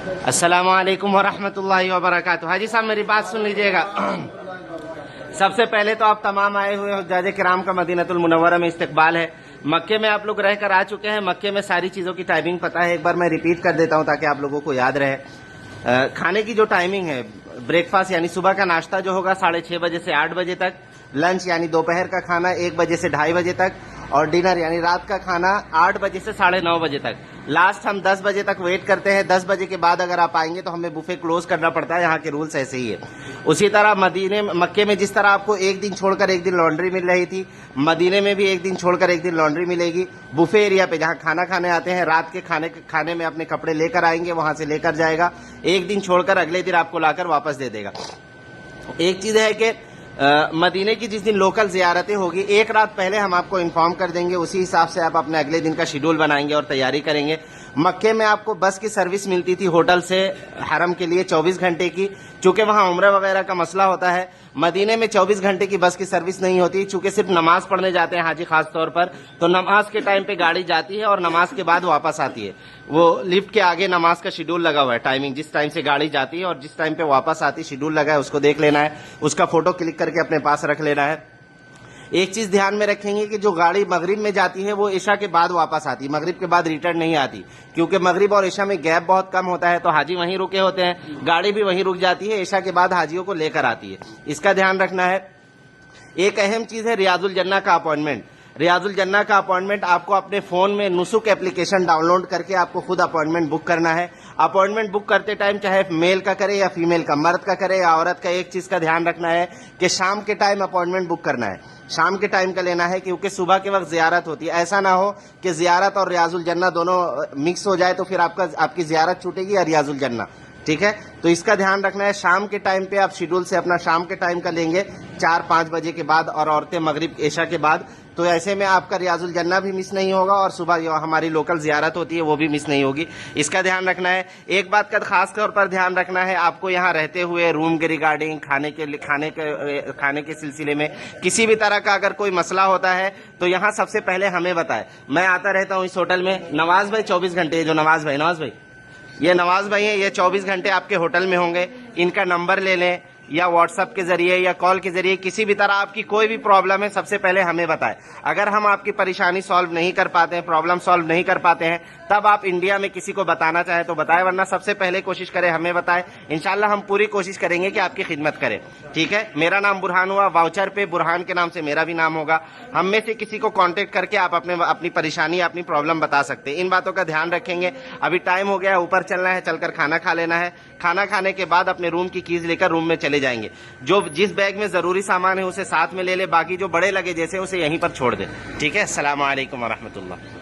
السلام علیکم ورحمۃ اللہ وبرکاتہ. حاجی صاحب میری بات سن لیجیے گا. سب سے پہلے تو آپ تمام آئے ہوئے حجاج کرام کا مدینہ المنورہ میں استقبال ہے. مکے میں آپ لوگ رہ کر آ چکے ہیں. مکے میں ساری چیزوں کی ٹائمنگ پتہ ہے. ایک بار میں ریپیٹ کر دیتا ہوں تاکہ آپ لوگوں کو یاد رہے. کھانے کی جو ٹائمنگ ہے، بریک فاسٹ یعنی صبح کا ناشتہ جو ہوگا 6:30 بجے سے 8 بجے تک، لنچ یعنی دوپہر کا کھانا 1 بجے سے 2:30 بجے تک، اور ڈنر یعنی رات کا کھانا 8 بجے سے 9:30 بجے تک. لاسٹ ہم 10 بجے تک ویٹ کرتے ہیں. 10 بجے کے بعد اگر آپ آئیں گے تو ہمیں بوفے کلوز کرنا پڑتا ہے. یہاں کے رولس ایسے ہی ہے. اسی طرح مکے میں جس طرح آپ کو ایک دن چھوڑ کر ایک دن لانڈری مل رہی تھی، مدینے میں بھی ایک دن چھوڑ کر ایک دن لانڈری ملے گی. بوفے ایریا پہ جہاں کھانا کھانے آتے ہیں، رات کے کھانے میں اپنے کپڑے لے کر آئیں گے، وہاں سے لے کر جائے گا. ایک دن چھوڑ کر اگلے دن آپ کو لا کر واپس دے دے گا. ایک چیز ہے کہ مدینے کی جس دن لوکل زیارتیں ہوگی، ایک رات پہلے ہم آپ کو انفارم کر دیں گے. اسی حساب سے آپ اپنے اگلے دن کا شیڈول بنائیں گے اور تیاری کریں گے. مکے میں آپ کو بس کی سروس ملتی تھی ہوٹل سے حرم کے لیے 24 گھنٹے کی. چونکہ وہاں عمرہ وغیرہ کا مسئلہ ہوتا ہے، مدینے میں 24 گھنٹے کی بس کی سروس نہیں ہوتی. چونکہ صرف نماز پڑھنے جاتے ہیں حاجی خاص طور پر، تو نماز کے ٹائم پہ گاڑی جاتی ہے اور نماز کے بعد واپس آتی ہے. وہ لفٹ کے آگے نماز کا شیڈول لگا ہوا ہے، ٹائمنگ جس ٹائم سے گاڑی جاتی ہے اور جس ٹائم پہ واپس آتی شیڈول لگا ہے، اس کو دیکھ لینا ہے. اس کا فوٹو کلک کر کے اپنے پاس رکھ لینا ہے. ایک چیز دھیان میں رکھیں گے کہ جو گاڑی مغرب میں جاتی ہے وہ عشاء کے بعد واپس آتی، مغرب کے بعد ریٹرن نہیں آتی. کیونکہ مغرب اور عشاء میں گیپ بہت کم ہوتا ہے، تو حاجی وہیں رکے ہوتے ہیں، گاڑی بھی وہیں رک جاتی ہے. عشاء کے بعد حاجیوں کو لے کر آتی ہے. اس کا دھیان رکھنا ہے. ایک اہم چیز ہے ریاض الجنہ کا اپائنٹمنٹ. ریاض الجنہ کا اپائنٹمنٹ آپ کو اپنے فون میں نسک اپلیکیشن ڈاؤن لوڈ کر کے آپ کو خود اپائنٹمنٹ بک کرنا ہے. اپائنٹمنٹ بک کرتے ٹائم چاہے میل کا کرے یا فیمیل کا، مرد کا کرے یا عورت کا، ایک چیز کا دھیان رکھنا ہے کہ شام کے ٹائم اپائنٹمنٹ بک کرنا ہے. شام کے ٹائم کا لینا ہے، کیونکہ صبح کے وقت زیارت ہوتی ہے. ایسا نہ ہو کہ زیارت اور ریاض الجنہ دونوں مکس ہو جائے تو پھر آپ کی زیارت چھوٹے گی یا ریاض الجنہ. ٹھیک ہے، تو اس کا دھیان رکھنا ہے. شام کے ٹائم پہ آپ شیڈول سے اپنا شام کے ٹائم کا لیں گے 4-5 بجے کے بعد، اور عورتیں مغرب عشاء کے بعد. تو ایسے میں آپ کا ریاض الجنہ بھی مس نہیں ہوگا اور صبح جو ہماری لوکل زیارت ہوتی ہے وہ بھی مس نہیں ہوگی. اس کا دھیان رکھنا ہے. ایک بات کا خاص طور پر دھیان رکھنا ہے، آپ کو یہاں رہتے ہوئے روم کے ریگارڈنگ، کھانے کے سلسلے میں کسی بھی طرح کا اگر کوئی مسئلہ ہوتا ہے تو یہاں سب سے پہلے ہمیں بتائے. میں آتا رہتا ہوں اس ہوٹل میں. نواز بھائی 24 گھنٹے، جو نواز بھائی یہ نواز بھائی ہیں، یہ 24 گھنٹے آپ کے ہوٹل میں ہوں گے. ان کا نمبر لے لیں، یا واٹس ایپ کے ذریعے یا کال کے ذریعے کسی بھی طرح آپ کی کوئی بھی پرابلم ہے سب سے پہلے ہمیں بتائیں. اگر ہم آپ کی پریشانی سالو نہیں کر پاتے ہیں، پرابلم سالو نہیں کر پاتے ہیں، تب آپ انڈیا میں کسی کو بتانا چاہیں تو بتائیں، ورنہ سب سے پہلے کوشش کریں ہمیں بتائیں. انشاءاللہ ہم پوری کوشش کریں گے کہ آپ کی خدمت کریں. ٹھیک ہے، میرا نام برہان ہوا. واؤچر پہ برہان کے نام سے میرا بھی نام ہوگا. ہم میں سے کسی کو کانٹیکٹ کر کے آپ اپنی پریشانی، اپنی پرابلم بتا سکتے ہیں. ان باتوں کا دھیان رکھیں گے. ابھی ٹائم ہو گیا، اوپر چلنا ہے، چل کر کھانا کھا لینا ہے. کھانا کھانے کے بعد اپنے روم کی کیز لے کر روم میں چلے جائیں گے. جس بیگ میں ضروری سامان ہے اسے ساتھ میں لے لے، باقی جو بڑے لگے جیسے اسے یہیں پر چھوڑ دے. ٹھیک ہے، السلام علیکم ورحمۃ اللہ.